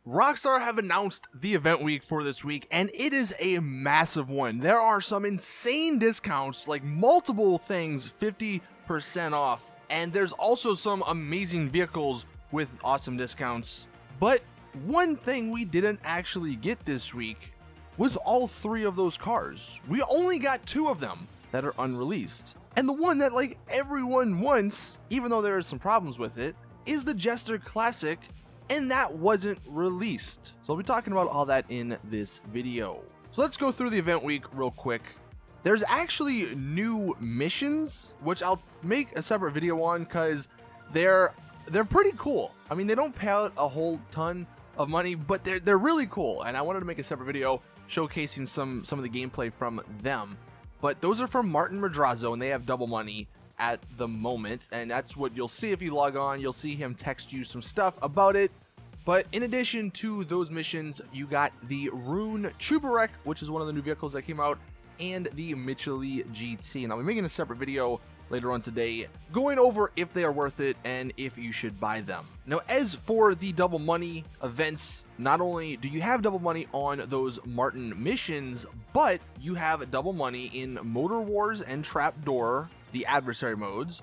Rockstar have announced the event week for this week, and it is a massive one. There are some insane discounts, like multiple things 50% off, and there's also some amazing vehicles with awesome discounts. But one thing we didn't actually get this week was all three of those cars. We only got two of them that are unreleased. And the one that like everyone wants, even though there are some problems with it, is the Jester Classic, and that wasn't released. So I'll be talking about all that in this video. So let's go through the event week real quick. There's actually new missions, which I'll make a separate video on because they're pretty cool. I mean, they don't pay out a whole ton of money, but they're really cool, and I wanted to make a separate video showcasing some of the gameplay from them. But those are from Martin Madrazo, and they have double money at the moment, and that's what you'll see if you log on. You'll see him text you some stuff about it. But in addition to those missions, you got the Rune Chubarek, which is one of the new vehicles that came out, and the Mitchell-Lee GT. And I'll be making a separate video later on today going over if they are worth it and if you should buy them. Now, as for the double money events, not only do you have double money on those Martin missions, but you have double money in Motor Wars and Trapdoor, the adversary modes,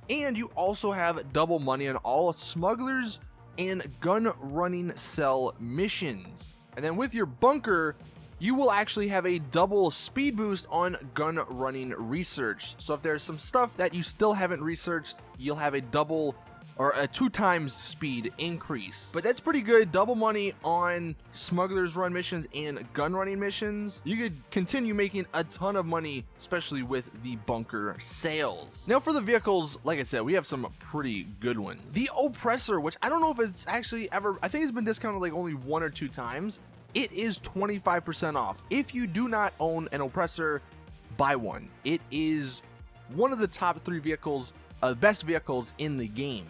and you also have double money on all smugglers and gun running cell missions. And then with your bunker, you will actually have a double speed boost on gun running research. So if there's some stuff that you still haven't researched, you'll have a double or a 2 times speed increase. But that's pretty good. Double money on smugglers run missions and gun running missions. You could continue making a ton of money, especially with the bunker sales. Now for the vehicles, like I said, we have some pretty good ones. The Oppressor, which I don't know if it's actually ever, I think it's been discounted like only 1 or 2 times. It is 25% off. If you do not own an Oppressor, buy one. It is one of the top 3 vehicles, best vehicles in the game.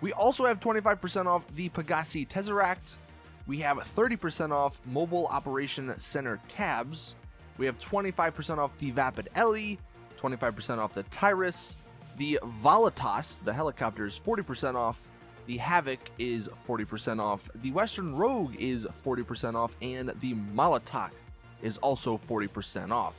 We also have 25% off the Pegassi Tesseract. We have 30% off Mobile Operation Center cabs. We have 25% off the Vapid Ellie, 25% off the Tyrus. The Volatas, the helicopter, is 40% off. The Havoc is 40% off. The Western Rogue is 40% off, and the Molotok is also 40% off.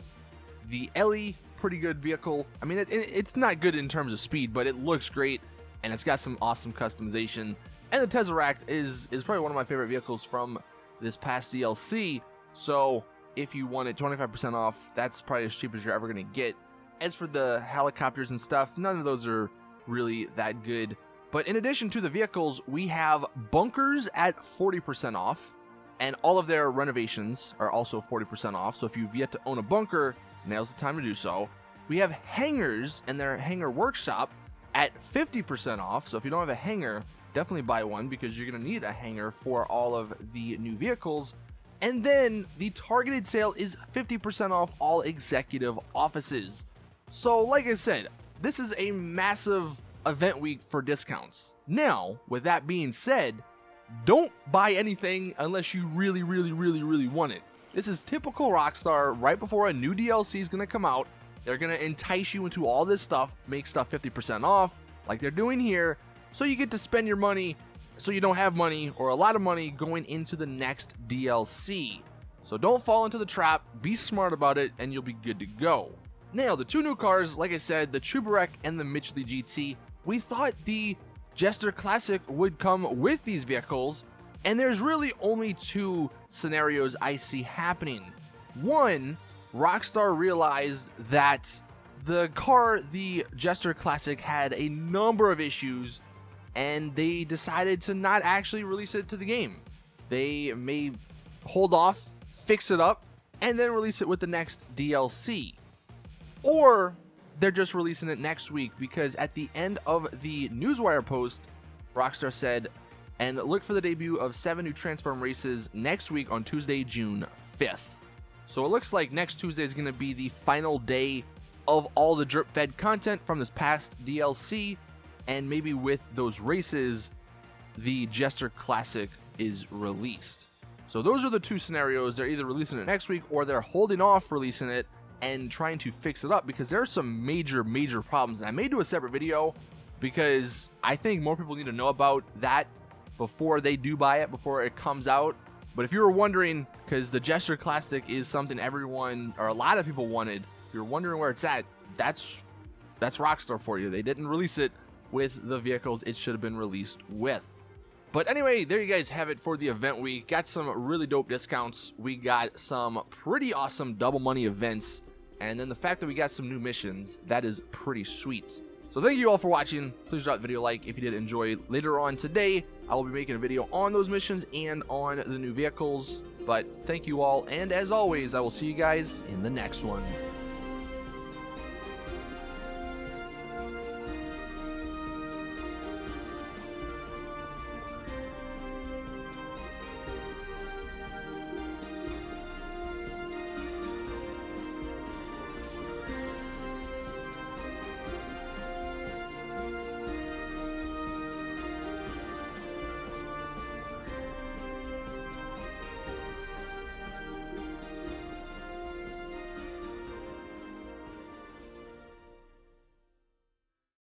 The Ellie, pretty good vehicle. I mean, it's not good in terms of speed, but it looks great, and it's got some awesome customization. And the Tesseract is probably one of my favorite vehicles from this past DLC. So if you want it 25% off, that's probably as cheap as you're ever going to get. As for the helicopters and stuff, none of those are really that good. But in addition to the vehicles, we have bunkers at 40% off, and all of their renovations are also 40% off. So if you've yet to own a bunker, now's the time to do so. We have hangars and their hangar workshop at 50% off. So if you don't have a hangar, definitely buy one because you're going to need a hangar for all of the new vehicles. And then the targeted sale is 50% off all executive offices. So like I said, this is a massive event week for discounts. Now, with that being said, don't buy anything unless you really want it. This is typical Rockstar. Right before a new DLC is going to come out, they're going to entice you into all this stuff, make stuff 50% off, like they're doing here, so you get to spend your money so you don't have money or a lot of money going into the next DLC. So don't fall into the trap, be smart about it, and you'll be good to go. Now, the 2 new cars, like I said, the Chubarek and the Mitchell-Lee GT, we thought the Jester Classic would come with these vehicles, and there's really only 2 scenarios I see happening. One, Rockstar realized that the car, the Jester Classic, had a number of issues, and they decided to not actually release it to the game. They may hold off, fix it up, and then release it with the next DLC. Or they're just releasing it next week, because at the end of the newswire post, Rockstar said, and look for the debut of 7 new Transform races next week on Tuesday, June 5th. So it looks like next Tuesday is going to be the final day of all the drip-fed content from this past DLC, and maybe with those races, the Jester Classic is released. So those are the 2 scenarios. They're either releasing it next week, or they're holding off releasing it and trying to fix it up, because there are some major problems. And I may do a separate video because I think more people need to know about that before they do buy it, before it comes out. But if you were wondering, because the Jester Classic is something everyone, or a lot of people wanted, if you're wondering where it's at, that's Rockstar for you. They didn't release it with the vehicles it should have been released with. But anyway, there you guys have it for the event week. Got some really dope discounts. We got some pretty awesome double money events. And then the fact that we got some new missions, that is pretty sweet. So thank you all for watching. Please drop the video a like if you did enjoy. Later on today, I will be making a video on those missions and on the new vehicles. But thank you all, and as always, I will see you guys in the next one.